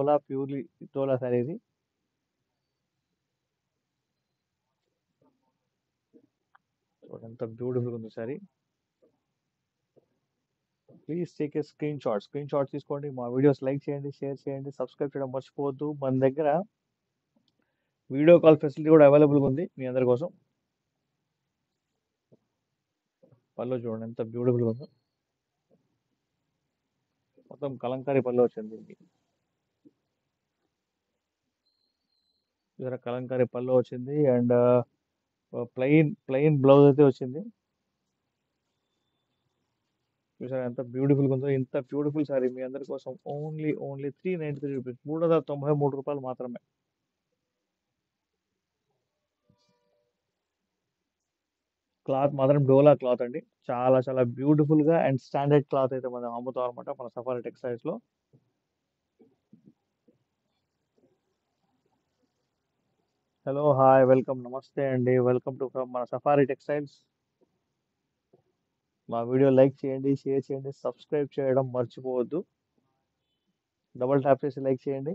డోలా purely డోలా sorry ఇది. చూడండి ఎంత బ్యూటిఫుల్ ఉంది sorry. Please take a screen shot తీసుకోండి, మా వీడియోస్ లైక్ చేయండి, షేర్ చేయండి, సబ్స్క్రైబ్ చేయడం మర్చిపోవద్దు. మన దగ్గర వీడియో కాల్ ఫెసిలిటీ కూడా అవైలబుల్గా ఉంది మీ అందరి కోసం. పళ్ళు చూడండి ఎంత బ్యూటిఫుల్గా ఉందో, మొత్తం కలంకారీ పళ్ళు వచ్చింది దీనికి. చూసారా కలంకారీ పళ్ళు వచ్చింది అండ్ ప్లెయిన్ బ్లౌజ్ అయితే వచ్చింది. చూసారా ఎంత బ్యూటిఫుల్గా ఉందో. ఇంత బ్యూటిఫుల్ సారీ మీ అందరి కోసం ఓన్లీ 393 రూపీస్, 393 రూపాయలు మాత్రమే. క్లాత్ మాత్రం డోలా క్లాత్ అండి, చాలా చాలా బ్యూటిఫుల్ గా అండ్ స్టాండర్డ్ క్లాత్ అయితే మనం అమ్ముతాం అనమాట మన సఫారీ టెక్స్టైల్స్ లో. హలో హాయ్ వెల్కమ్ నమస్తే అండి, వెల్కమ్ టు ఫ్రమ్ మన సఫారీ టెక్స్టైల్స్. మా వీడియో లైక్ చేయండి, షేర్ చేయండి, సబ్స్క్రైబ్ చేయడం మర్చిపోవద్దు. డబుల్ ట్యాప్ చేసి లైక్ చేయండి.